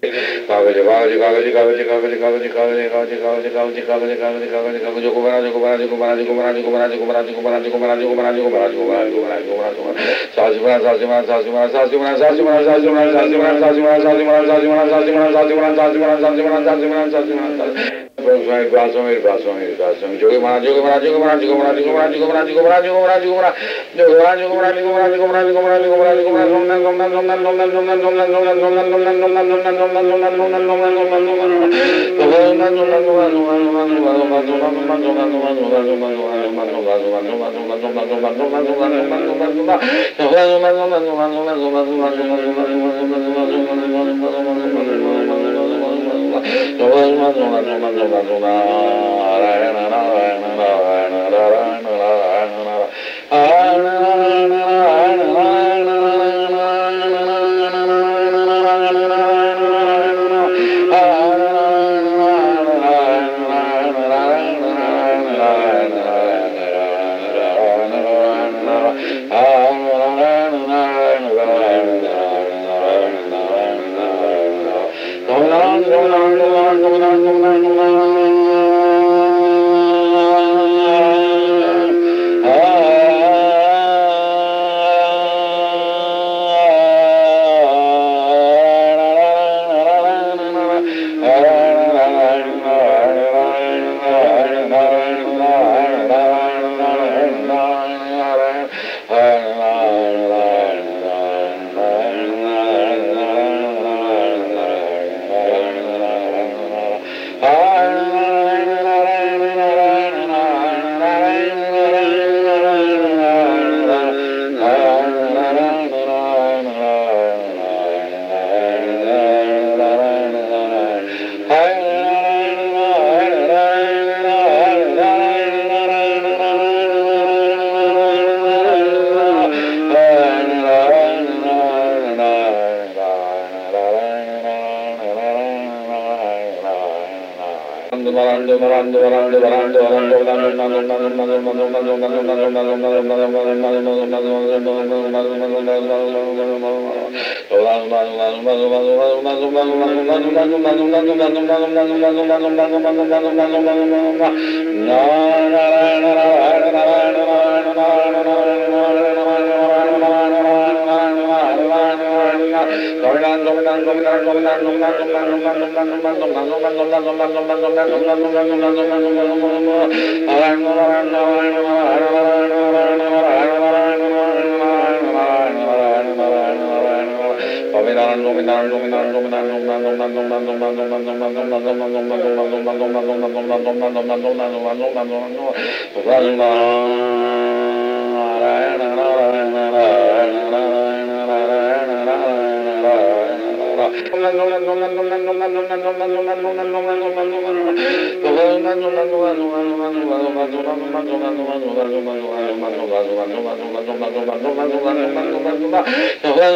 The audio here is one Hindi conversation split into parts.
कागज कागज कागज कागज कागज कागज कागज कागज कागज कागज कागज कागज कागज कागज को बना को बना को बना को बना को बना को बना को बना को बना को बना को बना को बना को बना को बना को सास बना सास बना सास बना सास बना सास बना सास बना सास बना सास बना सास बना सास बना सास बना सास बना सास बना सास बना सास बना सास बना बासों में बासों में बासों में जो बना जो बना जो बना जो बना जो बना जो बना जो बना जो बना जो बना जो बना जो बना जो बना जो बना जो बना जो बना जो बना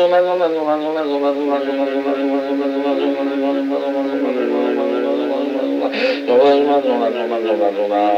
सोमना सोमना सोमना सोमना सोमना सोमना सोमना सोमना सोमना सोमना सोमना सोमना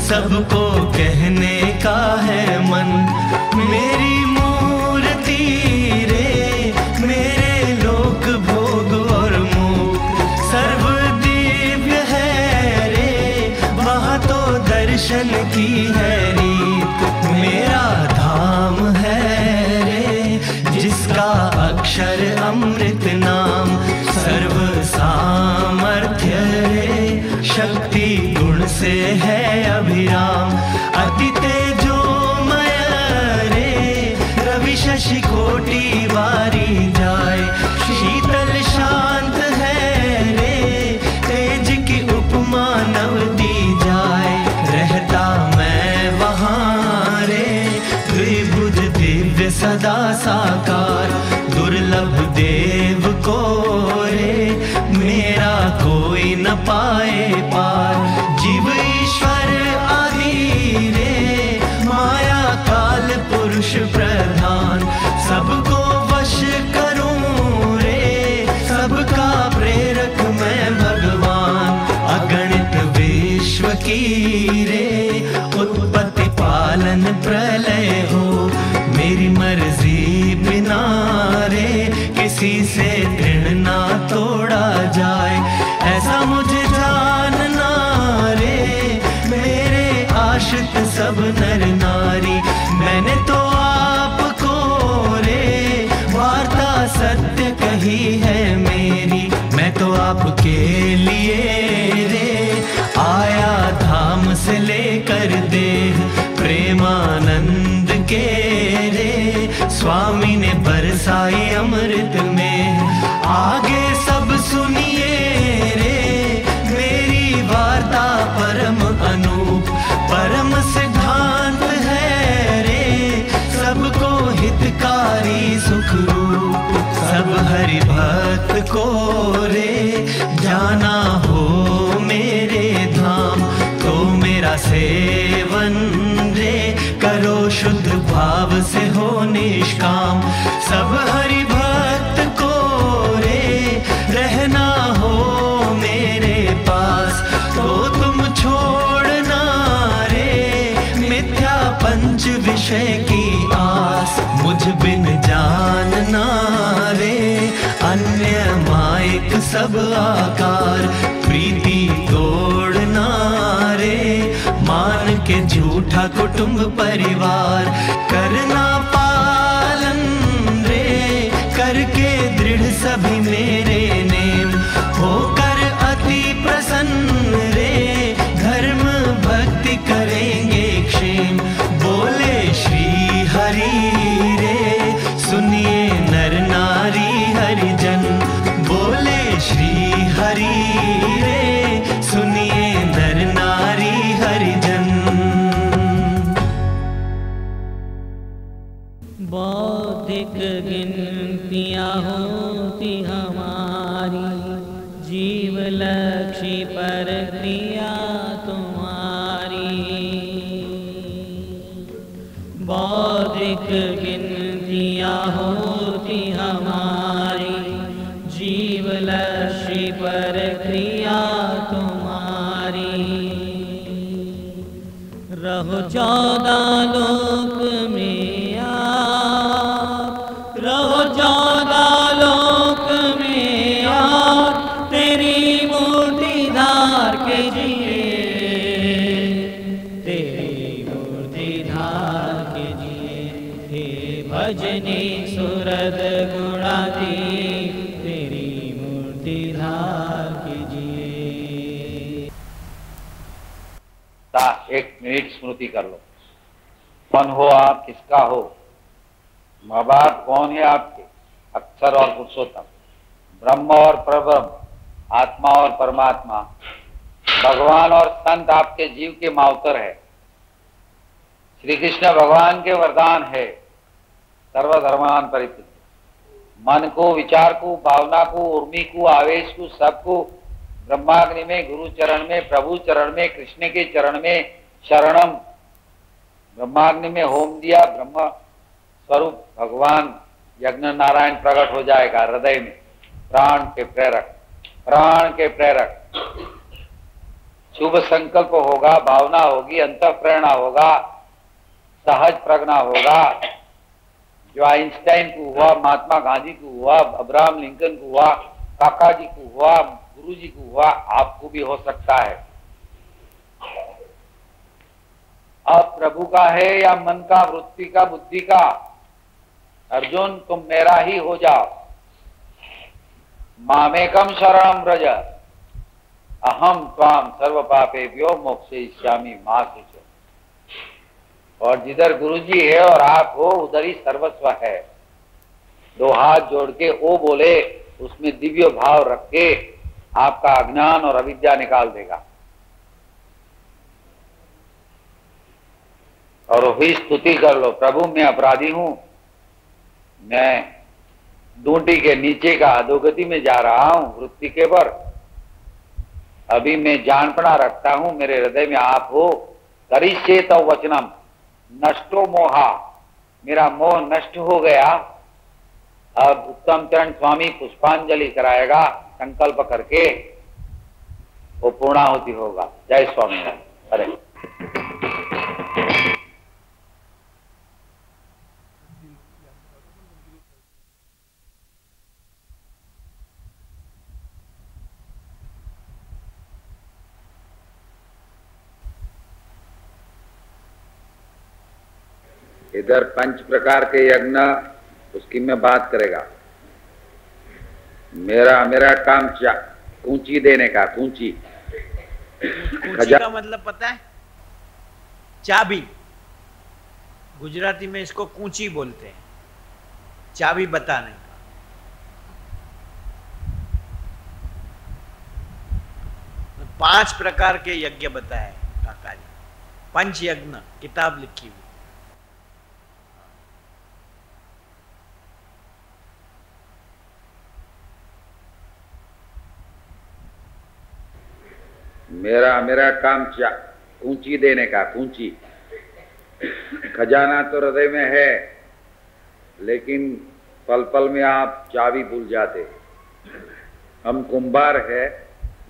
सबको कहने का है मन, मेरी मूर्ति रे, मेरे लोक भोग और मुख सर्व दिव्य है रे, वहाँ तो दर्शन की है रीत। मेरा धाम है रे, जिसका अक्षर अमृत नाम, सर्व सामर्थ्य रे, शक्ति गुण से है अभिराम। अति तेजोमय रे, रवि शशि कोटि वारी जाए, शीतल शांत है रे, तेज की उपमा नव दी जाए। रहता मैं वहाँ रे, द्विभुज दिव्य सदा साकार, दुर्लभ देव को रे, मेरा कोई न पाए पार। जीव ईश्वर आदि रे, माया काल पुरुष प्रधान, सबको वश करूं रे, सबका प्रेरक मैं भगवान। अगणित विश्व की रे, उत्पत्ति पालन प्रलय हो, मेरी मर्जी बिना रे, किसी से तृण ना तोड़ा जाए। ऐसा मुझे जानना रे, मेरे आश्रित सब नर नारी, मैंने तो आपको रे, वार्ता सत्य कही है मेरी। मैं तो आपके लिए रे, आया धाम से लेकर देह, प्रेमानंद के रे, स्वामी ने बरसाई अमृत में। आगे सब सुनिए रे, मेरी वार्ता परम अनूप, परम सिद्धांत है रे, सबको हितकारी सुख रूप। सब हरि भक्त को रे, जाना हो मेरे धाम, तो मेरा सेवन रे, करो शुद्ध भाव से हो निष्काम। सब हरि भक्त को रे, रहना हो मेरे पास, तो तुम छोड़ना रे, मिथ्या पंच विषय की आस। मुझ बिन जानना रे, अन्य मायक सब आकार, प्रीति तोड़ना रे, मान के झूठा कुटुंब परिवार। करना पालन रे, करके दृढ़ सभी मेरे नेम, होकर अति प्रसन्न रे, धर्म भक्ति करेंगे क्षेम। बोले श्री हरि रे, सुनिए नर नारी हरिजन, बोले श्री हरि रे, सुनिए नर नारी हरिजन। बौद्धिक गिनतियाँ होती हमारी, जीव लक्ष्य पर क्रिया तुम्हारी। बौद्धिक गिनतियाँ होती हमारी, जीव लक्ष्य पर क्रिया तुम्हारी। रहो 14 लोक में आप, रहो 14 लोक में आप, तेरी मूर्ति धार के जिए, तेरी मूर्ति धार के जिए। हे भजनी सुरद गुणाती, तेरी मूर्ति धार के एक मिनट स्मृति कर लो। कौन हो आप, किसका हो, माँ बाप कौन है आपके, अक्षर और पुरुषोत्तम, ब्रह्म और परब्रह्म, आत्मा और परमात्मा, भगवान और संत आपके जीव के मावतर है। श्री कृष्ण भगवान के वरदान है, सर्वधर्मान परित्यज्य। मन को, विचार को, भावना को, उर्मी को, आवेश को, सबको ब्रह्माग्नि में, गुरु चरण में, प्रभु चरण में, कृष्ण के चरण में शरणम, ब्रह्माग्नि में होम दिया। ब्रह्म स्वरूप भगवान यज्ञ नारायण प्रकट हो जाएगा हृदय में। प्राण के प्रेरक, प्राण के प्रेरक, शुभ संकल्प होगा, भावना होगी, अंतः प्रेरणा होगा, सहज प्रज्ञा होगा। जो आइंस्टाइन को हुआ, महात्मा गांधी को हुआ, अब्राहम लिंकन को हुआ, काका जी को हुआ, गुरु जी को हुआ, आपको भी हो सकता है। अब प्रभु का है या मन का, वृत्ति का, बुद्धि का? अर्जुन तुम मेरा ही हो जाओ। मामेकम शरणम व्रज अहम त्वाम सर्व पापेभ्यो मोक्षयिष्यामि मा शुचः। और जिधर गुरु जी है और आप हो उधर ही सर्वस्व है। दो हाथ जोड़ के ओ बोले, उसमें दिव्य भाव रख के आपका अज्ञान और अविद्या निकाल देगा। और वही स्तुति कर लो, प्रभु मैं अपराधी हूं, मैं डूंटी के नीचे का अधोगति में जा रहा हूं, वृत्ति के पर अभी मैं जानपना रखता हूं, मेरे हृदय में आप हो। करिष्ये तव वचनम नष्टो मोहा, मेरा मोह नष्ट हो गया। अब उत्तम चरण स्वामी पुष्पांजलि कराएगा संकल्प करके, वो पूर्णाहुति होगा। जय स्वामीनारायण। अरे इधर 5 प्रकार के यज्ञ, उसकी मैं बात करेगा। मेरा काम कूंची देने का। कूंची का मतलब पता है? चाबी। गुजराती में इसको कूंची बोलते हैं, चाबी बताने का। तो 5 प्रकार के यज्ञ बताए काका जी, पंच यज्ञ किताब लिखी हुई। मेरा काम कूंची देने का। कूंची खजाना तो हृदय में है, लेकिन पल पल में आप चाबी भूल जाते। हम कुंभार है,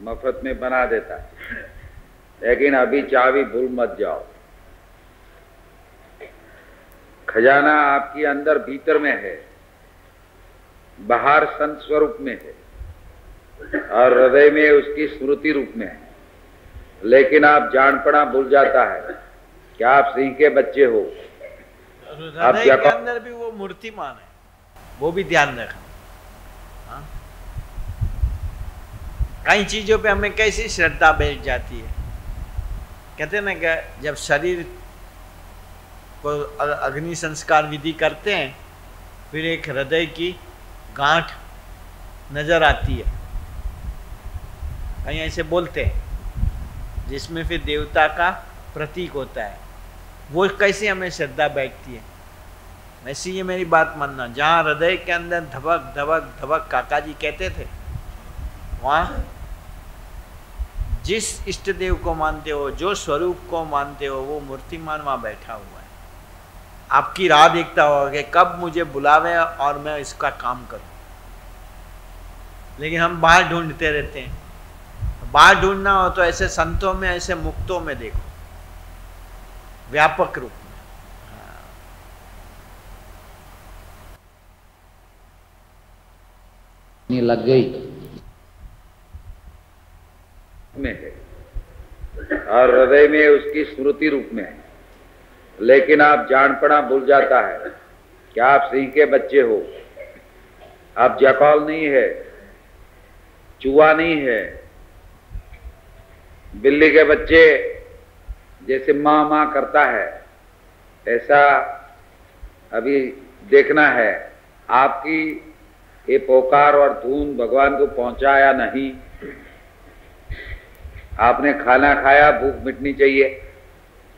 मफत में बना देता, लेकिन अभी चाबी भूल मत जाओ। खजाना आपके अंदर भीतर में है, बाहर संत स्वरूप में है, और हृदय में उसकी स्मृति रूप में है। लेकिन आप जानपना भूल जाता है कि आप सिंह के बच्चे हो। हृदय के अंदर भी वो मूर्तिमान है, वो भी ध्यान रखना। कई चीजों पे हमें कैसी श्रद्धा बैठ जाती है। कहते हैं ना कि जब शरीर को अग्नि संस्कार विधि करते हैं, फिर एक हृदय की गांठ नजर आती है, कहीं ऐसे बोलते हैं, जिसमें फिर देवता का प्रतीक होता है। वो कैसे हमें श्रद्धा बैठती है, वैसे ये मेरी बात मानना। जहाँ हृदय के अंदर धबक धबक धबक काका जी कहते थे, वहाँ जिस इष्ट देव को मानते हो, जो स्वरूप को मानते हो, वो मूर्तिमान वहाँ बैठा हुआ है। आपकी राह देखता होगा कि कब मुझे बुलावे और मैं इसका काम करूं। लेकिन हम बाहर ढूंढते रहते हैं। बाहर ढूंढना हो तो ऐसे संतों में, ऐसे मुक्तों में देखो, व्यापक रूप में लग गई में है, और हृदय में उसकी स्मृति रूप में है। लेकिन आप जानपना भूल जाता है कि आप सिंह के बच्चे हो। आप जकौल नहीं है, चूहा नहीं है। बिल्ली के बच्चे जैसे माँ माँ करता है ऐसा अभी देखना है। आपकी ये पोकार और धून भगवान को पहुंचा या नहीं? आपने खाना खाया, भूख मिटनी चाहिए,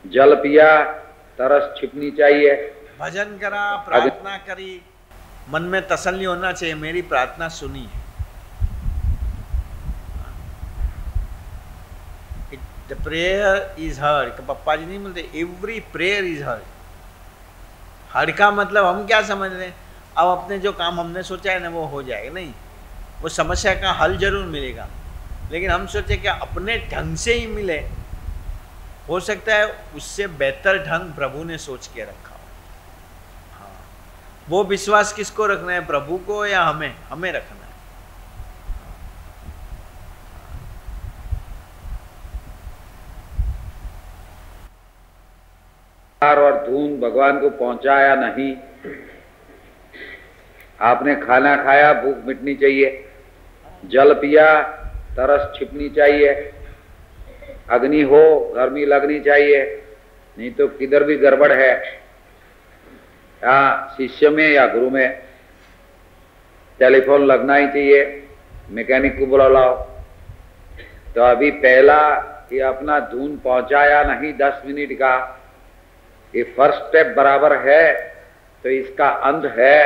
जल पिया, तरस छिपनी चाहिए, भजन करा, प्रार्थना करी, मन में तसल्ली होना चाहिए, मेरी प्रार्थना सुनी है। The prayer is heard. पप्पा जी नहीं बोलते every prayer is heard. Heard का मतलब हम क्या समझ रहे हैं, अब अपने जो काम हमने सोचा है ना वो हो जाएगा, नहीं, वो समस्या का हल जरूर मिलेगा, लेकिन हम सोचे कि अपने ढंग से ही मिले, हो सकता है उससे बेहतर ढंग प्रभु ने सोच के रखा हो। हाँ, वो विश्वास किसको रखना है, प्रभु को या हमें? हमें रखना है। और धून भगवान को पहुंचा या नहीं? आपने खाना खाया, भूख मिटनी चाहिए, जल पिया, तरस छिपनी चाहिए, अग्नि हो, गर्मी लगनी चाहिए, नहीं तो किधर भी गड़बड़ है, या शिष्य में या गुरु में टेलीफोन लगना ही चाहिए, मैकेनिक को बुला लाओ। तो अभी पहला ये अपना धून पहुंचाया नहीं 10 मिनट का, ये फर्स्ट स्टेप बराबर है, तो इसका अंत है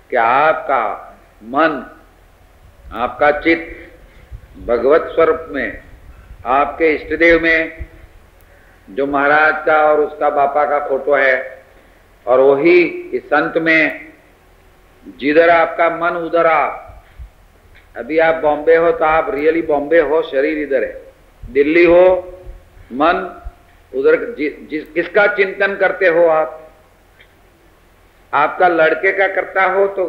कि आपका मन, आपका चित्त भगवत स्वरूप में, आपके इष्टदेव में, जो महाराज का और उसका बापा का फोटो है, और वही इस संत में, जिधर आपका मन उधर आप। अभी आप बॉम्बे हो तो आप रियली बॉम्बे हो, शरीर इधर है। दिल्ली हो, मन उधर। किसका चिंतन करते हो आप? आपका लड़के का करता हो तो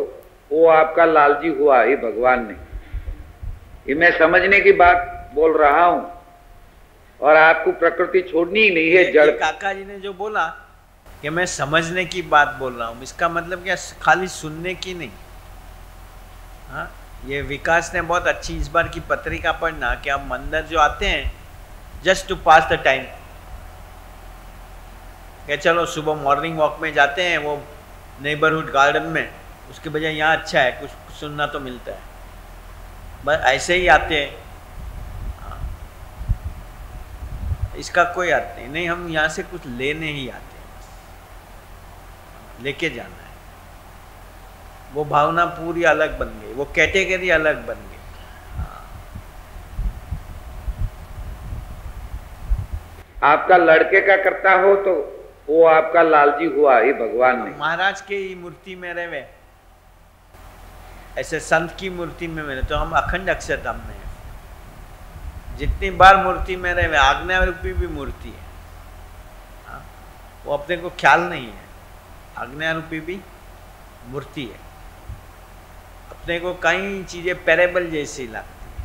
वो आपका लालजी हुआ ही भगवान ने। ये मैं समझने की बात बोल रहा हूं, और आपको प्रकृति छोड़नी ही नहीं है। जड़ काका जी ने जो बोला कि मैं समझने की बात बोल रहा हूं, इसका मतलब क्या खाली सुनने की नहीं। हाँ, ये विकास ने बहुत अच्छी इस बार की पत्रिका पढ़ना कि हम मंदिर जो आते हैं just to pass the time, कि चलो सुबह मॉर्निंग वॉक में जाते हैं वो नेबरहुड गार्डन में, उसके बजाय यहाँ अच्छा है, कुछ सुनना तो मिलता है, बस ऐसे ही आते हैं। हाँ, इसका कोई अर्थ नहीं। नहीं, हम यहाँ से कुछ लेने ही आते हैं, लेके जाना है। वो भावना पूरी अलग बन गई, वो कैटेगरी अलग बन गई। आपका लड़के का करता हो तो वो आपका लालजी हुआ ही भगवान ने। महाराज के ही मूर्ति में रहे, ऐसे संत की मूर्ति में रहे तो हम अखंड अक्षरधाम में हैं। जितनी बार मूर्ति में रहे, आज्ञा रूपी भी मूर्ति है। हाँ, वो अपने को ख्याल नहीं है, आज्ञा रूपी भी मूर्ति है। अपने को कई चीजें पैरेबल जैसी लगती है।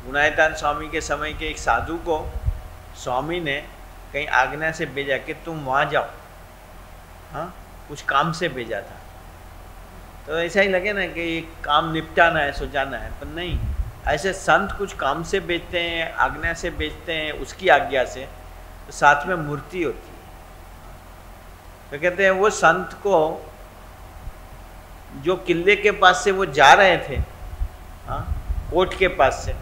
गुणायतान स्वामी के समय के एक साधु को स्वामी ने कहीं आज्ञा से भेजा कि तुम वहाँ जाओ। हाँ, कुछ काम से भेजा था, तो ऐसा ही लगे ना कि ये काम निपटाना है, सुलझाना है, पर नहीं। ऐसे संत कुछ काम से भेजते हैं, आज्ञा से भेजते हैं, उसकी आज्ञा से, तो साथ में मूर्ति होती है। तो कहते हैं वो संत को जो किले के पास से वो जा रहे थे, हाँ, कोट के पास से,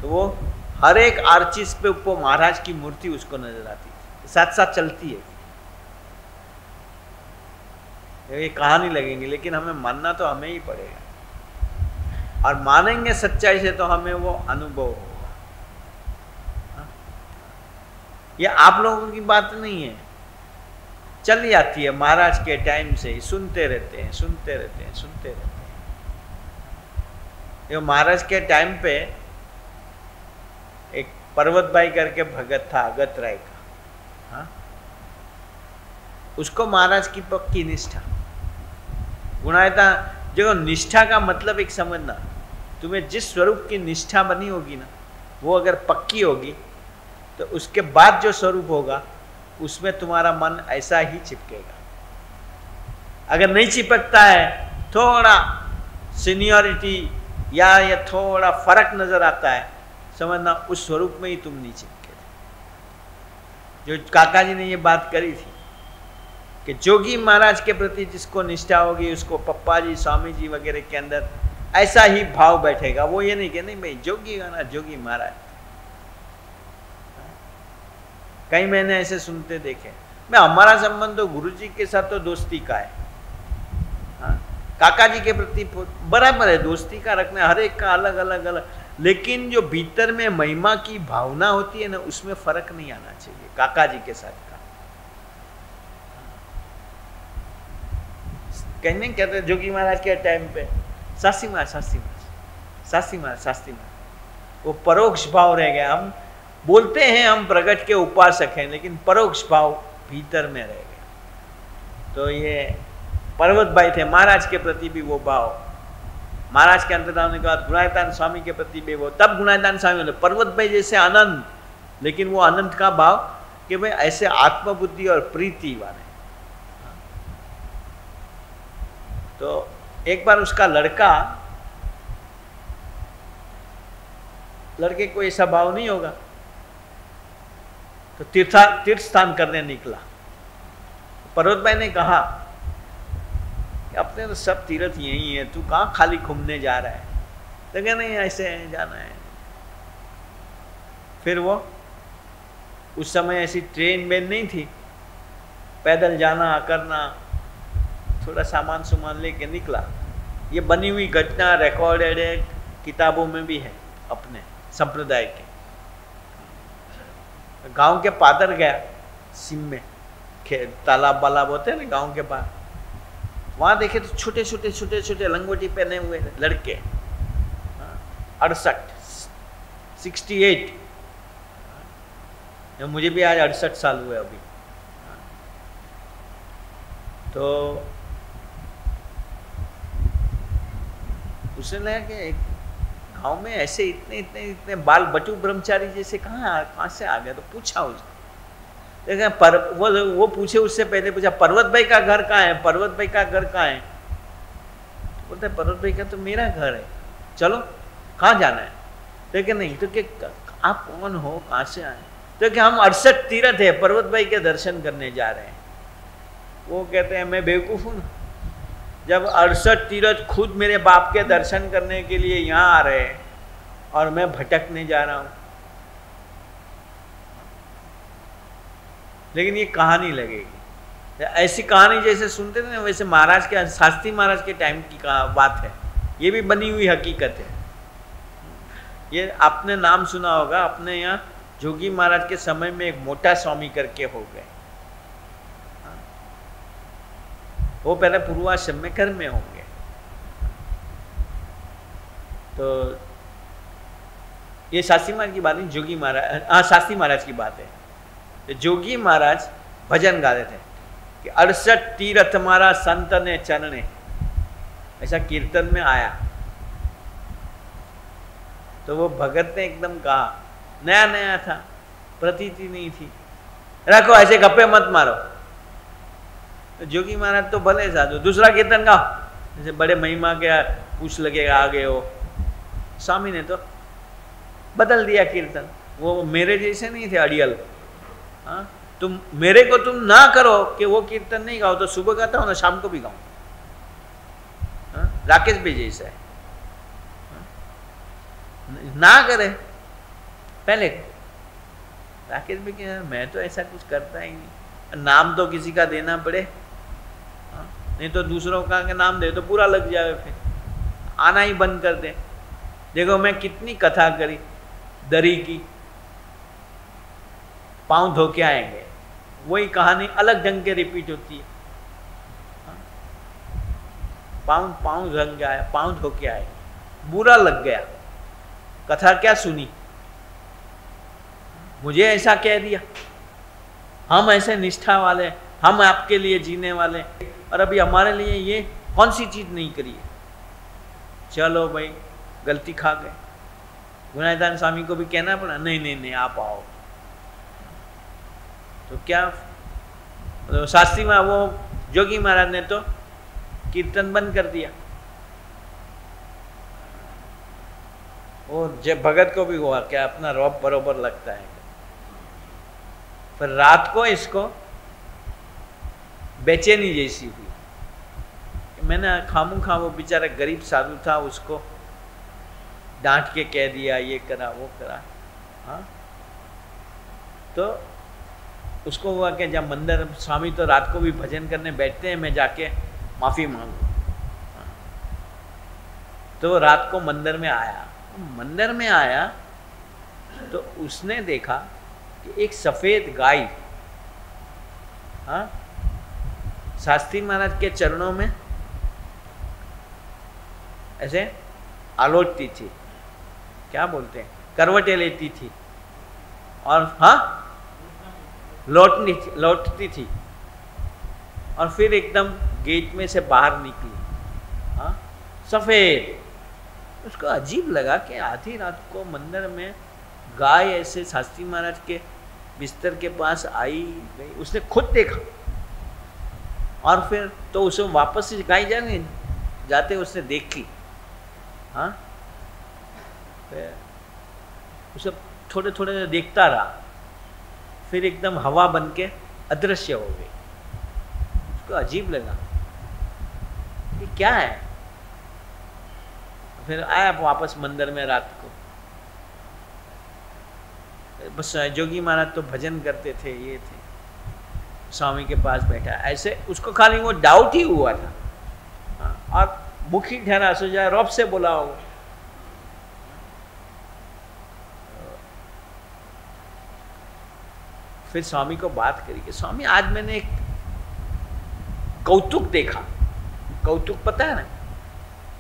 तो वो हर एक आर्चिस पे ऊपर महाराज की मूर्ति उसको नजर आती है, साथ साथ चलती है। ये कहानी लगेंगी, लेकिन हमें मानना तो हमें ही पड़ेगा, और मानेंगे सच्चाई से तो हमें वो अनुभव होगा। हाँ? ये आप लोगों की बात नहीं है, चली आती है महाराज के टाइम से ही, सुनते रहते हैं, सुनते रहते हैं, सुनते रहते हैं। ये महाराज के टाइम पे एक पर्वत भाई करके भगत था, अगत राय का। हाँ? उसको महाराज की पक्की निष्ठा, गुणायता जो निष्ठा का मतलब एक समझना, तुम्हें जिस स्वरूप की निष्ठा बनी होगी ना, वो अगर पक्की होगी तो उसके बाद जो स्वरूप होगा उसमें तुम्हारा मन ऐसा ही चिपकेगा। अगर नहीं चिपकता है, थोड़ा सीनियरिटी या थोड़ा फर्क नजर आता है, समझना उस स्वरूप में ही तुम नहीं चिपके। जो काका जी ने ये बात करी थी कि जोगी महाराज के प्रति जिसको निष्ठा होगी उसको पप्पा जी, स्वामी जी वगैरह के अंदर ऐसा ही भाव बैठेगा। वो ये नहीं कि नहीं भाई जोगी महाराज, जोगी महाराज। कई मैंने ऐसे सुनते देखे। मैं हमारा संबंध तो गुरु जी के साथ तो दोस्ती का है, हाँ? काका जी के प्रति बराबर है, दोस्ती का रखना, हर एक का अलग अलग अलग, लेकिन जो भीतर में महिमा की भावना होती है ना, उसमें फर्क नहीं आना चाहिए काका जी के साथ का। कहने कहते जोगी महाराज के टाइम पे शास्त्री महाराज, वो परोक्ष भाव रह गया। हम बोलते हैं हम प्रगट के उपासक हैं, लेकिन परोक्ष भाव भीतर में रह गया। तो ये पर्वत भाई थे, महाराज के प्रति भी वो भाव, महाराज के अंतर्धान होने के बाद गुणायतान स्वामी के प्रति भी वो, तब गुणायतान स्वामी होते पर्वत भाई जैसे आनंद, लेकिन वो आनंद का भाव कि भाई ऐसे आत्मबुद्धि और प्रीति वाले। तो एक बार उसका लड़के को ऐसा भाव नहीं होगा, तो तीर्थ स्थान करने निकला। पर्वत भाई ने कहा कि अपने तो सब तीर्थ यही है, तू कहाँ खाली घूमने जा रहा है? तो क्या नहीं, ऐसे जाना है। फिर वो उस समय ऐसी ट्रेन वेन नहीं थी, पैदल जाना करना, थोड़ा सामान सुमान लेके निकला। ये बनी हुई घटना रिकॉर्डेड है, किताबों में भी है अपने संप्रदाय के। गांव के पादर गया, सिम में तालाब वालाब होते हैं ना गांव के पास, वहां देखे तो छोटे छोटे लंगोटी पहने हुए लड़के, 68 मुझे भी आज 68 साल हुए अभी। तो उसने लगा कि गांव में ऐसे इतने बाल बटू ब्रह्मचारी जैसे कहाँ से आ गया? तो पूछा उसने, देखा वो पूछे, उससे पहले पूछा पर्वत भाई का घर कहाँ है, पर्वत भाई का घर कहाँ है? तो बोलते पर्वत भाई का तो मेरा घर है, चलो कहाँ जाना है? तो क्या नहीं, तो क्या आप कौन हो, कहाँ से आए? तो क्या हम 68 तीर्थ है, पर्वत भाई के दर्शन करने जा रहे हैं। वो कहते हैं मैं बेवकूफ़ हूँ, जब 68 तीर्थ खुद मेरे बाप के दर्शन करने के लिए यहाँ आ रहे हैं और मैं भटकने जा रहा हूँ। लेकिन ये कहानी लगेगी, ऐसी कहानी जैसे सुनते थे ना, वैसे महाराज के, शास्त्री महाराज के टाइम की बात है, ये भी बनी हुई हकीकत है। ये आपने नाम सुना होगा, अपने यहाँ जोगी महाराज के समय में एक मोटा स्वामी करके हो गए, वो पहले पूर्वाश्रम में घर में होंगे। तो ये शास्त्री महाराज की बात नहीं, जोगी महाराज, हाँ शास्त्री महाराज की बात है। तो जोगी महाराज भजन गा रहे थे कि 68 तीर्थ मारा संत ने चरणे, ऐसा कीर्तन में आया। तो वो भगत ने एकदम कहा, नया नया था, प्रतीति नहीं थी, रखो ऐसे गप्पे मत मारो। तो जोगी महाराज तो भले साधु, दूसरा कीर्तन गाओ, जैसे बड़े महिमा के पूछ लगेगा आगे हो। स्वामी ने तो बदल दिया कीर्तन, वो मेरे जैसे नहीं थे अड़ियल। हाँ, तुम मेरे को तुम ना करो कि वो कीर्तन नहीं गाओ, तो सुबह गाता हूँ ना, शाम को भी गाऊं। राकेश भी जैसा है, ना करे पहले। राकेश भी कह मैं तो ऐसा कुछ करता ही नहीं, नाम तो किसी का देना पड़े, नहीं तो दूसरों का के नाम दे तो पूरा लग जाए, फिर आना ही बंद कर दे। देखो मैं कितनी कथा करी दरी की, पाँव धो के आएंगे, वही कहानी अलग ढंग के रिपीट होती है। पाँव धो के आए, पाँव धो के आए, बुरा लग गया, कथा क्या सुनी, मुझे ऐसा कह दिया। हम ऐसे निष्ठा वाले, हम आपके लिए जीने वाले, और अभी हमारे लिए ये कौन सी चीज़ नहीं करी है। चलो भाई गलती खा गए, गुणायतान स्वामी को भी कहना पड़ा, नहीं आप आओ। तो क्या तो शास्त्री में वो जोगी महाराज ने तो कीर्तन बंद कर दिया। और जब भगत को भी हुआ क्या अपना रौब बरोबर लगता है, पर रात को इसको बेचैनी जैसी हुई। मैंने खामोखा, वो बेचारा गरीब साधु था, उसको डांट के कह दिया, ये करा वो करा। हाँ, तो उसको हुआ कि जब मंदिर, स्वामी तो रात को भी भजन करने बैठते हैं, मैं जाके माफी मांगू। तो रात को मंदिर में आया। मंदिर में आया तो उसने देखा कि एक सफेद गाय, हाँ, शास्त्री महाराज के चरणों में ऐसे आलोटती थी, क्या बोलते हैं, करवटें लेती थी, और हाँ लौटती थी, और फिर एकदम गेट में से बाहर निकली। हाँ, सफेद। उसको अजीब लगा कि आधी रात को मंदिर में गाय ऐसे शास्त्री महाराज के बिस्तर के पास आई गई। उसने खुद देखा, और फिर तो उसे वापस से गाय जाते उसने देखी। हाँ, फिर उसे थोड़े थोड़े देखता रहा, फिर एकदम हवा बन के अदृश्य हो गई। उसको अजीब लगा कि क्या है। फिर आया वापस मंदिर में रात को। बस जोगी महाराज तो भजन करते थे, ये थे, स्वामी के पास बैठा। ऐसे उसको खाली वो डाउट ही हुआ था। हाँ, और मुखी ठहरा, सोचा रौब से बोला होगा। फिर स्वामी को बात करी कि स्वामी आज मैंने एक कौतुक देखा। कौतुक पता है ना,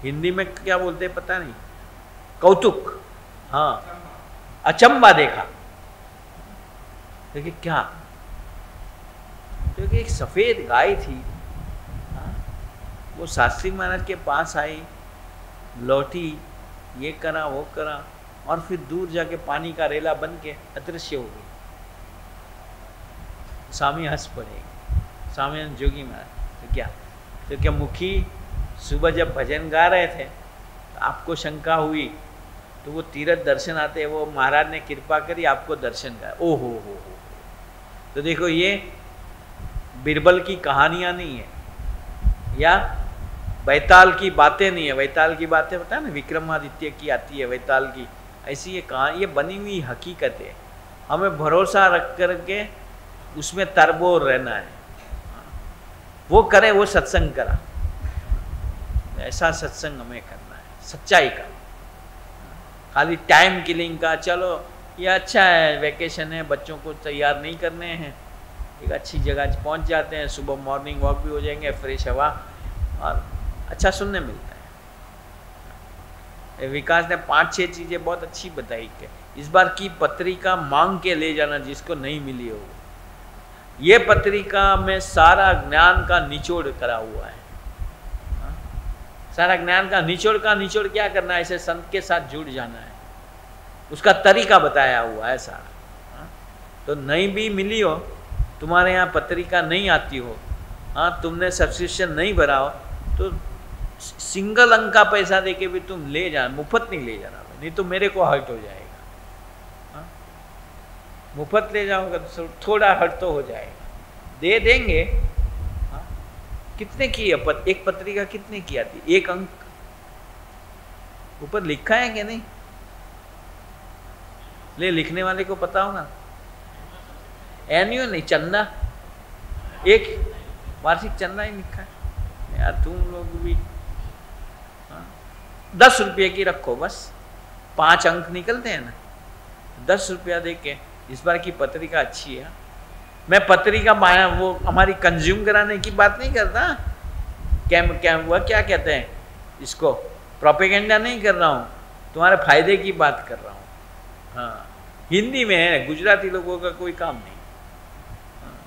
हिंदी में क्या बोलते हैं पता नहीं, कौतुक। हाँ, अचंबा देखा। देखिए क्या, क्योंकि एक सफेद गाय थी। हाँ, वो शास्त्री महाराज के पास आई, लौटी, ये करा वो करा, और फिर दूर जाके पानी का रेला बन के अदृश्य हो गई। स्वामी हंस पड़े। स्वामी जोगी महाराज तो क्या मुखी सुबह जब भजन गा रहे थे तो आपको शंका हुई, तो वो तीर्थ दर्शन आते, वो महाराज ने कृपा करी, आपको दर्शन करा। ओ हो। तो देखो, ये बिरबल की कहानियां नहीं है, या वैताल की बातें नहीं है। वैताल की बातें पता है ना, विक्रमादित्य की आती है वैताल की, ऐसी ये कहानी, ये बनी हुई हकीकत है। हमें भरोसा रख करके उसमें तरबोर रहना है। वो करे, वो सत्संग करा, ऐसा सत्संग हमें करना है, सच्चाई का। खाली टाइम किलिंग का, चलो ये अच्छा है, वैकेशन है, बच्चों को तैयार नहीं करने हैं, एक अच्छी जगह पहुंच जाते हैं, सुबह मॉर्निंग वॉक भी हो जाएंगे, फ्रेश हवा और अच्छा सुनने मिलता है। विकास ने 5-6 चीज़ें बहुत अच्छी बताई कि इस बार की पत्रिका मांग के ले जाना जिसको नहीं मिली हो। ये पत्रिका में सारा ज्ञान का निचोड़ करा हुआ है। सारा ज्ञान का निचोड़ क्या करना है, ऐसे संत के साथ जुड़ जाना है, उसका तरीका बताया हुआ है सारा। तो नहीं भी मिली हो, तुम्हारे यहाँ पत्रिका नहीं आती हो, हाँ, तुमने सब्सक्रिप्शन नहीं भरा हो, तो सिंगल अंक का पैसा देके भी तुम ले जाना, मुफ्त नहीं ले जाना, नहीं तो मेरे को हर्ट हो जाएगा। मुफ्त ले जाओगे तो थोड़ा हर्ट तो हो जाएगा, दे देंगे। हाँ, कितने की है एक पत्रिका, कितने की आती, एक अंक ऊपर लिखा है कि नहीं, ले लिखने वाले को पता होगा। एनुअल नहीं, चंदा, एक वार्षिक चंदा ही लिखा है यार। तुम लोग भी 10 रुपये की रखो, बस 5 अंक निकलते हैं ना, 10 रुपया दे के। इस बार की पत्रिका अच्छी है। मैं पत्रिका वो हमारी कंज्यूम कराने की बात नहीं करता, क्या हुआ, क्या कहते हैं इसको, प्रोपेगेंडा नहीं कर रहा हूँ, तुम्हारे फायदे की बात कर रहा हूँ। हाँ, हिंदी में है, गुजराती लोगों का कोई काम नहीं। हाँ,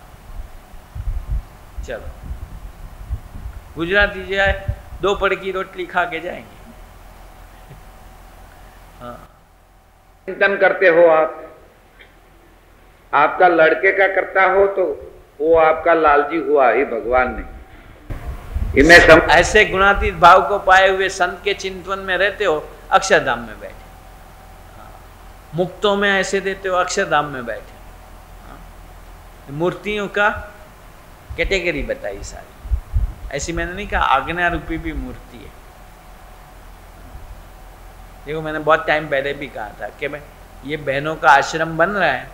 चलो, गुजराती जो है 2 पड़ की रोटली खा के जाएंगे। हाँ, चिंतन करते हो आप, आपका लड़के का करता हो तो वो आपका लालजी हुआ ही भगवान ने। इन्हें ऐसे गुणातीत भाव को पाए हुए संत के चिंतन में रहते हो, अक्षरधाम में बैठे। हाँ, मुक्तों में ऐसे देते हो, अक्षरधाम में बैठे। हाँ, मूर्तियों का कैटेगरी बताई सारी। ऐसी मैंने नहीं कहा आज्ञा रूपी भी मूर्ति है। देखो मैंने बहुत टाइम पहले भी कहा था कि भाई ये बहनों का आश्रम बन रहा है,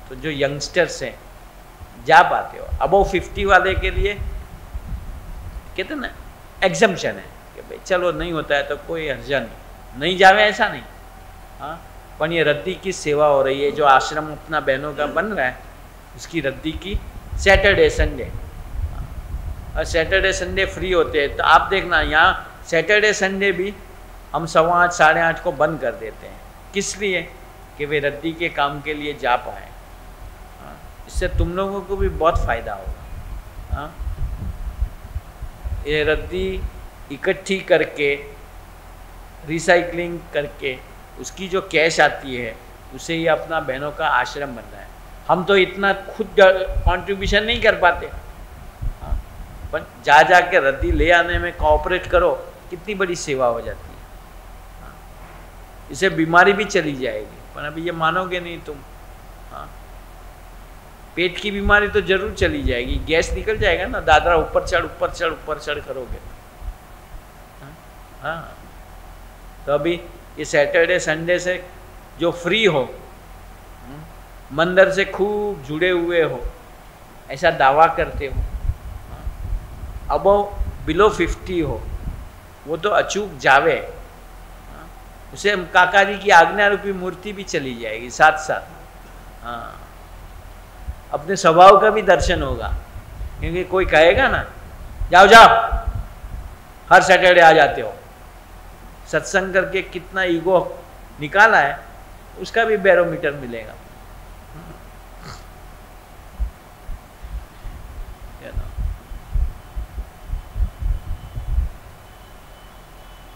तो जो यंगस्टर्स हैं जा पाते हो, अबव 50 वाले के लिए कहते ना एग्जम्पशन है कि भाई चलो नहीं होता है तो कोई हर्जा नहीं जावे, ऐसा नहीं। हाँ, पर ये रद्दी की सेवा हो रही है, जो आश्रम अपना बहनों का बन रहा है उसकी रद्दी की सैटरडे संडे, और सैटरडे संडे फ्री होते हैं। तो आप देखना यहाँ सैटरडे संडे भी हम 8:15 साढ़े 8 को बंद कर देते हैं। किस लिए? कि वे रद्दी के काम के लिए जा पाए। इससे तुम लोगों को भी बहुत फायदा होगा। हाँ, ये रद्दी इकट्ठी करके रिसाइकलिंग करके उसकी जो कैश आती है उसे ही अपना बहनों का आश्रम बन रहा है। हम तो इतना खुद कंट्रीब्यूशन नहीं कर पाते। हाँ, पर जा जा के रद्दी ले आने में कोऑपरेट करो, कितनी बड़ी सेवा हो जाती है। हाँ, इससे बीमारी भी चली जाएगी, पर अभी ये मानोगे नहीं तुम। हाँ, पेट की बीमारी तो जरूर चली जाएगी, गैस निकल जाएगा ना, दादरा ऊपर चढ़ करोगे। हाँ, तो अभी ये सैटरडे संडे से जो फ्री हो, मंदिर से खूब जुड़े हुए हो, ऐसा दावा करते हो, अबव बिलो 50 हो, वो तो अचूक जावे। उसे काका जी की आज्ञा रूपी मूर्ति भी चली जाएगी साथ साथ। हाँ, अपने स्वभाव का भी दर्शन होगा, क्योंकि कोई कहेगा ना जाओ जाओ हर सैटरडे आ जाते हो, सत्संग करके कितना ईगो निकाला है उसका भी बैरोमीटर मिलेगा।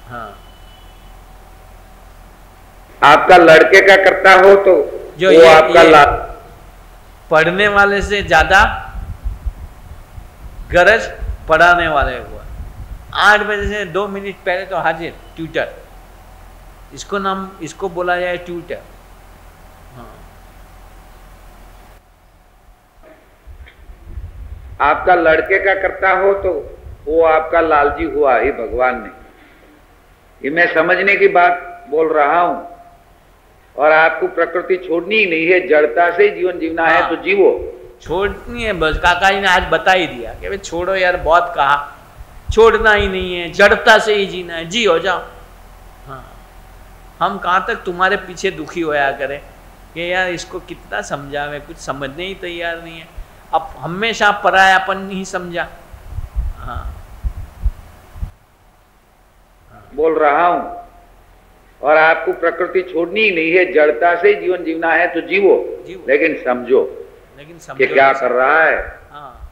हाँ, आपका लड़के का करता हो तो जो वो आपका पढ़ने वाले से ज्यादा गरज पढ़ाने वाले हुआ। 8 बजे से 2 मिनट पहले तो हाजिर ट्यूटर, इसको बोला जाए ट्यूटर। हाँ, आपका लड़के का करता हो तो वो आपका लालजी हुआ ही भगवान ने। ये मैं समझने की बात बोल रहा हूं। और आपको प्रकृति छोड़नी ही नहीं है, जड़ता से जीवन जीवना है तो जीवो। छोड़नी है बस, काका जी ने आज बता ही दिया कि भाई छोड़ो यार, बहुत कहा, छोड़ना ही नहीं है, जड़ता से ही जीना है, जी हो जाओ। हाँ, हम कहाँ तक तुम्हारे पीछे दुखी होया करें कि यार इसको कितना समझावे, कुछ समझने ही तैयार नहीं है। अब हमेशा परायापन ही समझा। हाँ, बोल रहा हूं। और आपको प्रकृति छोड़नी ही नहीं है, जड़ता से जीवन जीवना है तो जीवो, लेकिन समझो कि क्या कर रहा है। हाँ,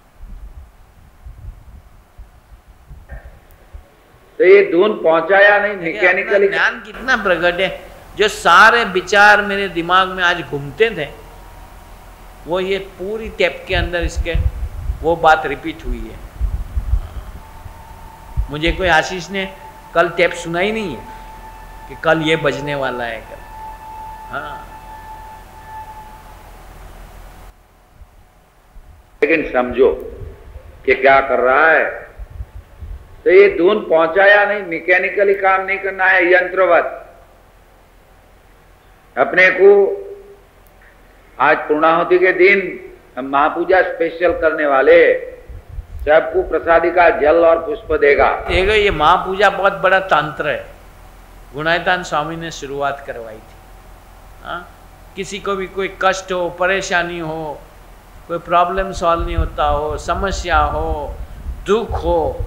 तो ये धुन पहुंचाया नहीं मैकेनिकली। ज्ञान कितना प्रकट है, जो सारे विचार मेरे दिमाग में आज घूमते थे वो ये पूरी टेप के अंदर इसके वो बात रिपीट हुई है। मुझे कोई आशीष ने कल टेप सुनाई नहीं है कि कल ये बजने वाला है कल। हाँ, लेकिन समझो कि क्या कर रहा है। तो ये धुन पहुंचाया नहीं, मैकेनिकली काम नहीं करना है, यंत्रवत। अपने को आज पूर्णाहुति के दिन हम महापूजा स्पेशल करने वाले सबको प्रसादी का जल और पुष्प देगा। देखो ये महापूजा बहुत बड़ा तंत्र है, गुणायतान स्वामी ने शुरुआत करवाई थी। हाँ, किसी को भी कोई कष्ट हो, परेशानी हो, कोई प्रॉब्लम सॉल्व नहीं होता हो, समस्या हो, दुख हो,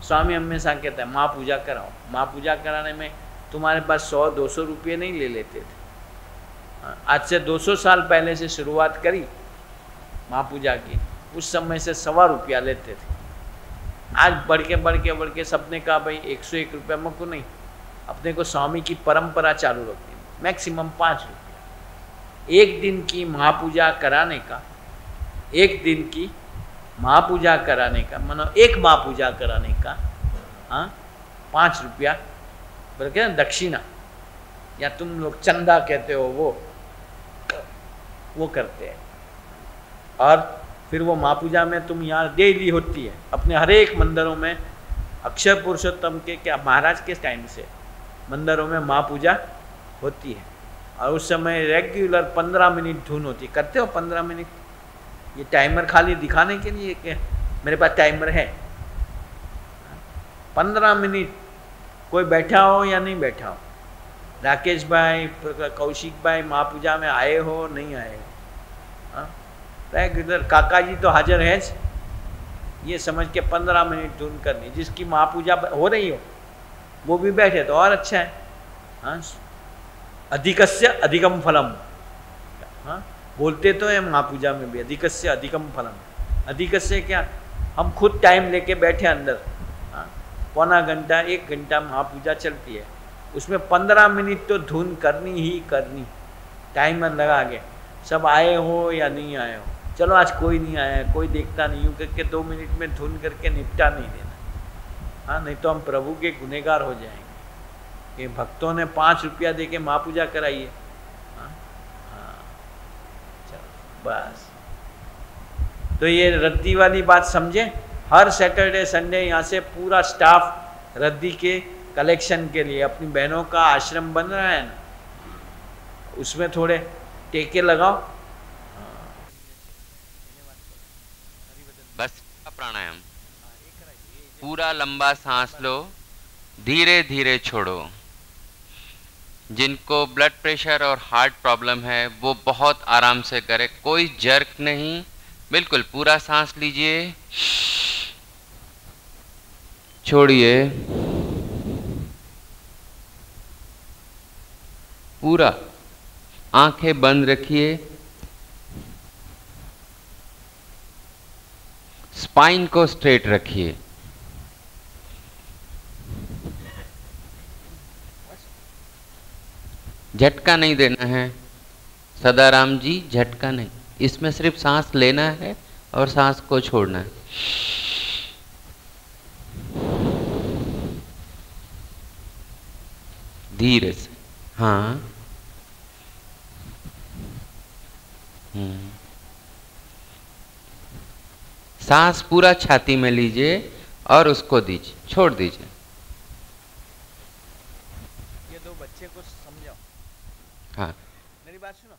स्वामी हमेशा कहता है महापूजा कराओ। महापूजा कराने में तुम्हारे पास 100-200 रुपये नहीं ले लेते थे। आज से 200 साल पहले से शुरुआत करी महापूजा की, उस समय से 1.25 रुपया लेते थे। आज बढ़ के सबने कहा भाई 101 रुपया मुझको नहीं, अपने को स्वामी की परंपरा चालू रखनी, मैक्सिमम 5 रुपया। एक दिन की महापूजा कराने का, एक दिन की महापूजा कराने का, मानो एक महापूजा कराने का 5 रुपया, बल्कि दक्षिणा या तुम लोग चंदा कहते हो, वो करते हैं। और फिर वो महापूजा में तुम यहाँ डेली होती है अपने हर एक मंदिरों में, अक्षर पुरुषोत्तम के क्या महाराज के टाइम से मंदिरों में महापूजा होती है। और उस समय रेगुलर 15 मिनट धुन होती है। करते हो 15 मिनट? ये टाइमर खाली दिखाने के लिए कि मेरे पास टाइमर है। 15 मिनट कोई बैठा हो या नहीं बैठा हो, राकेश भाई, कौशिक भाई महापूजा में आए हो नहीं आए हो, रेगुलर काका जी तो हाजिर है, ये समझ के 15 मिनट धुन करनी। जिसकी महापूजा हो रही हो वो भी बैठे तो और अच्छा है। हाँ, अधिकस्य अधिकम फलम। हाँ, बोलते तो है महापूजा में भी अधिकस्य अधिकम फलम। अधिकस्य क्या, हम खुद टाइम लेके बैठे अंदर, हाँ, पौना घंटा 1 घंटा महापूजा चलती है, उसमें 15 मिनट तो धुन करनी ही करनी, टाइमर लगा के। सब आए हो या नहीं आए हो, चलो आज कोई नहीं आया, कोई देखता नहीं, यूँ करके 2 मिनट में धुन करके निपटा नहीं देना। हाँ, नहीं तो हम प्रभु के गुनहगार हो जाएंगे कि भक्तों ने 5 रुपया दे के महापूजा कराई है। हाँ, हाँ, चलो बस। तो ये रद्दी वाली बात समझे। हर सैटरडे संडे यहाँ से पूरा स्टाफ रद्दी के कलेक्शन के लिए, अपनी बहनों का आश्रम बन रहा है ना, उसमें थोड़े टेके लगाओ। बस प्राणायाम, पूरा लंबा सांस लो, धीरे धीरे छोड़ो। जिनको ब्लड प्रेशर और हार्ट प्रॉब्लम है वो बहुत आराम से करे, कोई जर्क नहीं, बिल्कुल पूरा सांस लीजिए, छोड़िए, पूरा आंखें बंद रखिए, स्पाइन को स्ट्रेट रखिए, झटका नहीं देना है सदाराम जी, झटका नहीं, इसमें सिर्फ सांस लेना है और सांस को छोड़ना है। धीरे से, हाँ, सांस पूरा छाती में लीजिए और उसको दीजिए, छोड़ दीजिए। ये 2 बच्चे को समझाओ। हाँ, मेरी बात सुनो,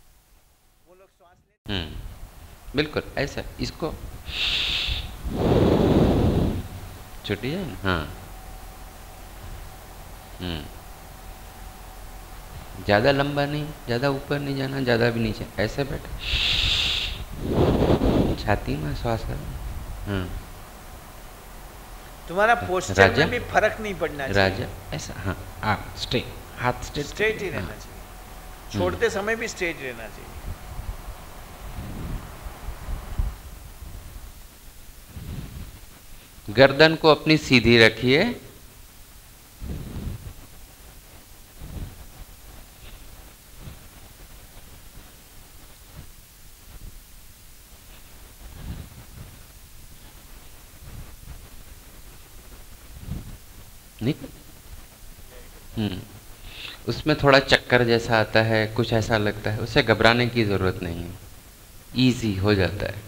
वो लोग श्वास ले, बिल्कुल ऐसा, इसको छुट्टी है ना। हाँ, ज़्यादा लंबा नहीं, ज़्यादा ऊपर नहीं जाना, ज़्यादा भी नीचे, ऐसे बैठे, छाती में श्वास है। तुम्हारा पोस्चर में भी फर्क नहीं पड़ना चाहिए। राजा ऐसा, हाँ, आप स्ट्रेट, हाथ स्ट्रेट ही रहना चाहिए, छोड़ते समय भी स्ट्रेट रहना चाहिए। गर्दन को अपनी सीधी रखिए, नहीं, उसमें थोड़ा चक्कर जैसा आता है, कुछ ऐसा लगता है, उसे घबराने की जरूरत नहीं है, इजी हो जाता है।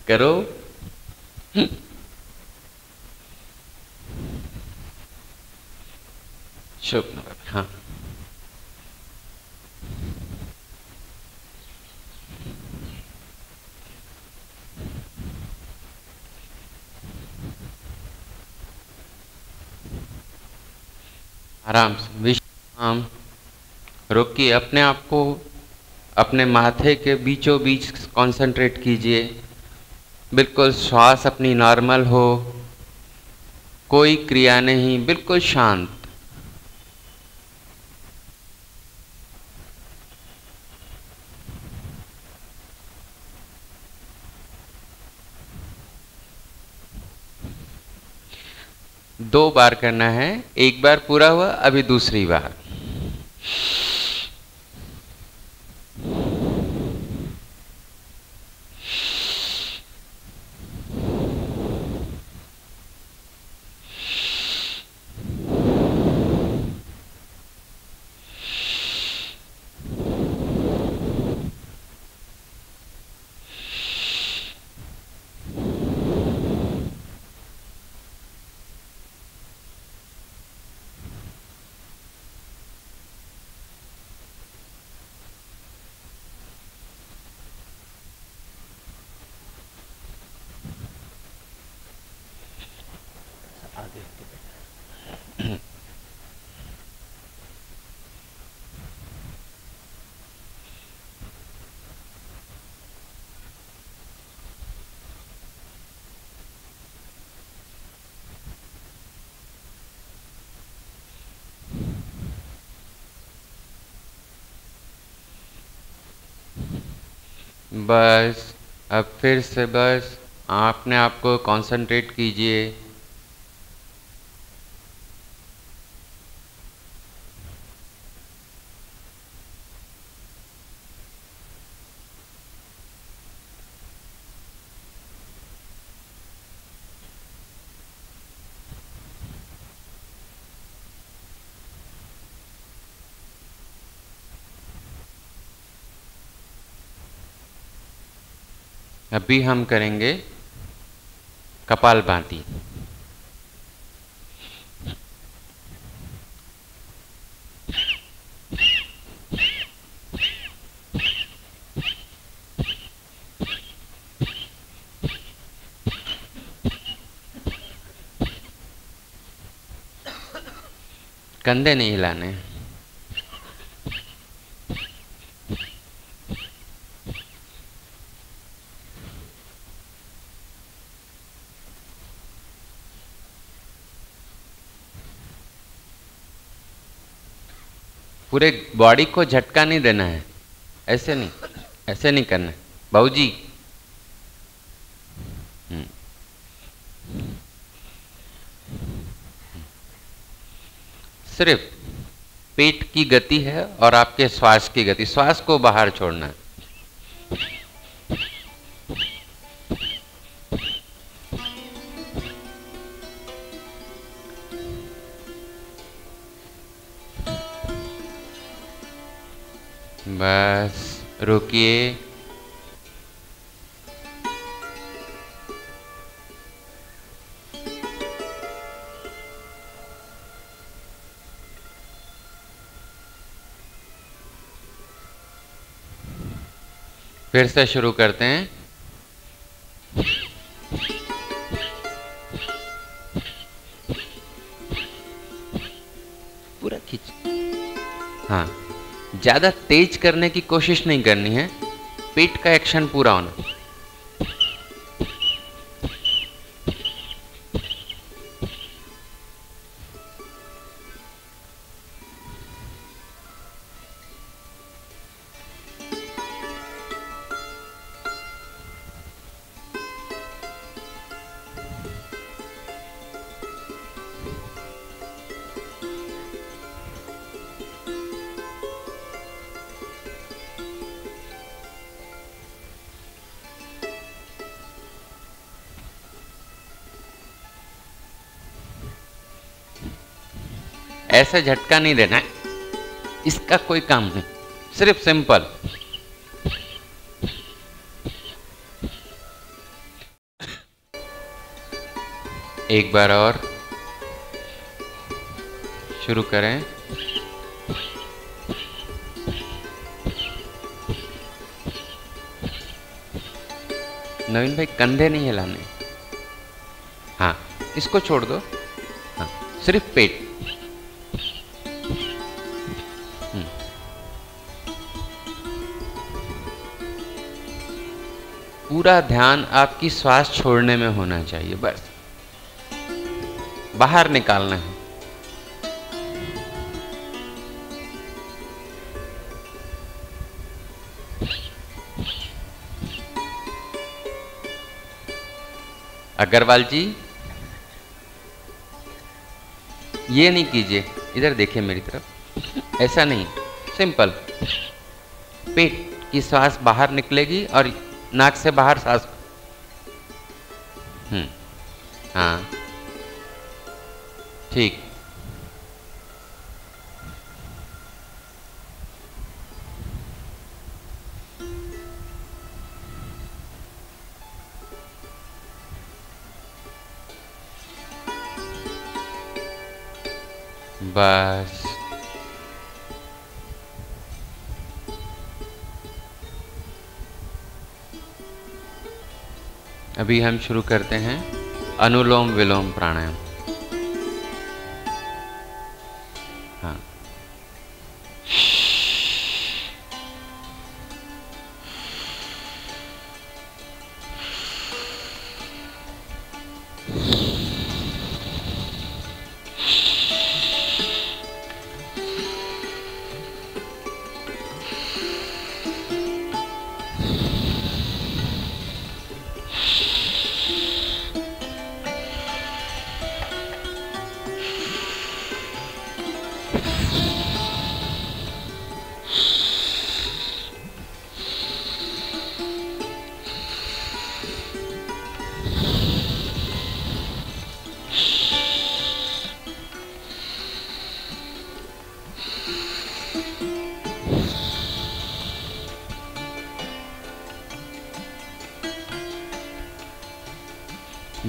करो, शुभ, हाँ, आराम से, विश्राम, रोकिए, अपने आप को अपने माथे के बीचों बीच कंसंट्रेट कीजिए, बिल्कुल श्वास अपनी नॉर्मल हो, कोई क्रिया नहीं, बिल्कुल शांत। दो बार करना है, एक बार पूरा हुआ, अभी दूसरी बार। महादेव के बेटा। बस अब फिर से बस अपने आप को कंसंट्रेट कीजिए। अभी हम करेंगे कपालभाति। कंधे नहीं हिलाने। पूरे बॉडी को झटका नहीं देना है, ऐसे नहीं करना है बाबूजी। सिर्फ पेट की गति है और आपके श्वास की गति, श्वास को बाहर छोड़ना है। बस रुकिए। फिर से शुरू करते हैं। पूरा खींच। हाँ, ज़्यादा तेज करने की कोशिश नहीं करनी है, पेट का एक्शन पूरा होना। ऐसे झटका नहीं देना है, इसका कोई काम नहीं, सिर्फ सिंपल। एक बार और शुरू करें। नवीन भाई कंधे नहीं हिलाने। हाँ, इसको छोड़ दो। हाँ, सिर्फ पेट। पूरा ध्यान आपकी श्वास छोड़ने में होना चाहिए, बस बाहर निकालना है। अग्रवाल जी, ये नहीं कीजिए, इधर देखिए मेरी तरफ। ऐसा नहीं, सिंपल। पेट की सांस बाहर निकलेगी और नाक से बाहर सांस। हाँ, ठीक। बस अभी हम शुरू करते हैं अनुलोम विलोम प्राणायाम।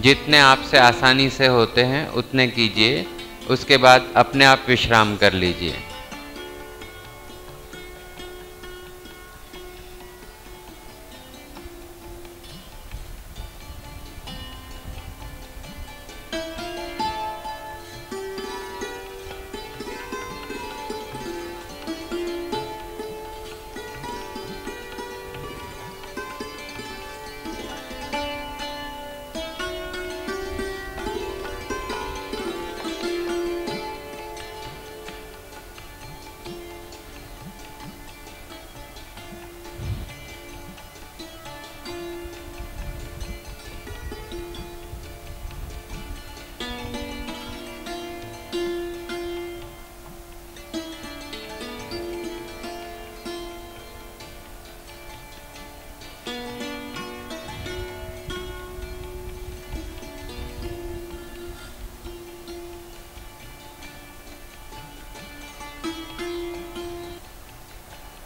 जितने आपसे आसानी से होते हैं उतने कीजिए, उसके बाद अपने आप विश्राम कर लीजिए।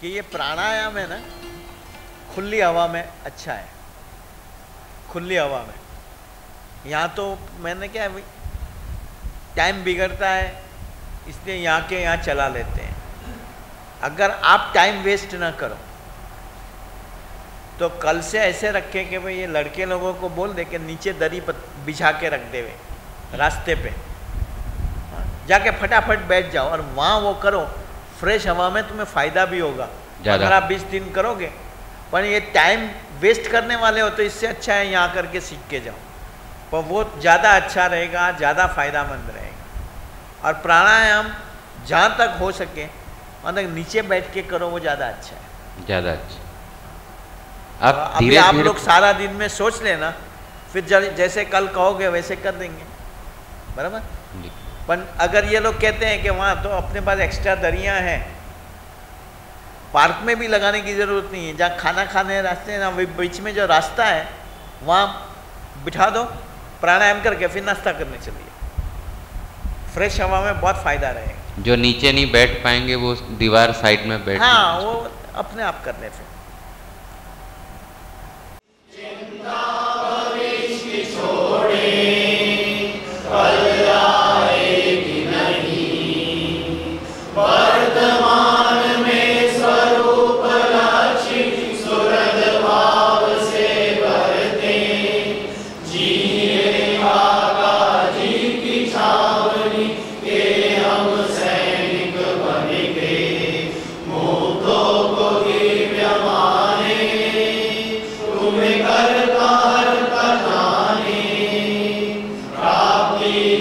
कि ये प्राणायाम है ना, खुली हवा में अच्छा है। खुली हवा में यहाँ तो मैंने क्या है, टाइम बिगड़ता है, इसलिए यहाँ के यहाँ चला लेते हैं। अगर आप टाइम वेस्ट ना करो तो कल से ऐसे रखें कि भाई ये लड़के लोगों को बोल दे कि नीचे दरी बिछा के रख देवे रास्ते पे, जाके फटाफट बैठ जाओ और वहाँ वो करो। फ्रेश हवा में तुम्हें फ़ायदा भी होगा। अगर आप 20 दिन करोगे, पर ये टाइम वेस्ट करने वाले हो तो इससे अच्छा है यहाँ करके सीख के जाओ, पर वो ज़्यादा अच्छा रहेगा, ज़्यादा फायदामंद रहेगा। और प्राणायाम जहाँ तक हो सके मतलब नीचे बैठ के करो, वो ज़्यादा अच्छा है, ज़्यादा अच्छा। अभी आप लोग सारा दिन में सोच लेना, फिर जैसे कल कहोगे वैसे कर देंगे, बराबर। पर अगर ये लोग कहते हैं कि वहाँ तो अपने पास एक्स्ट्रा दरियाँ हैं, पार्क में भी लगाने की ज़रूरत नहीं है, जहाँ खाना खाने रास्ते हैं ना, बीच में जो रास्ता है वहाँ बिठा दो, प्राणायाम करके फिर नाश्ता करने चलिए। फ्रेश हवा में बहुत फ़ायदा रहेगा। जो नीचे नहीं बैठ पाएंगे वो दीवार साइड में बैठ, हाँ, वो अपने आप कर ले। फिर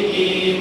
की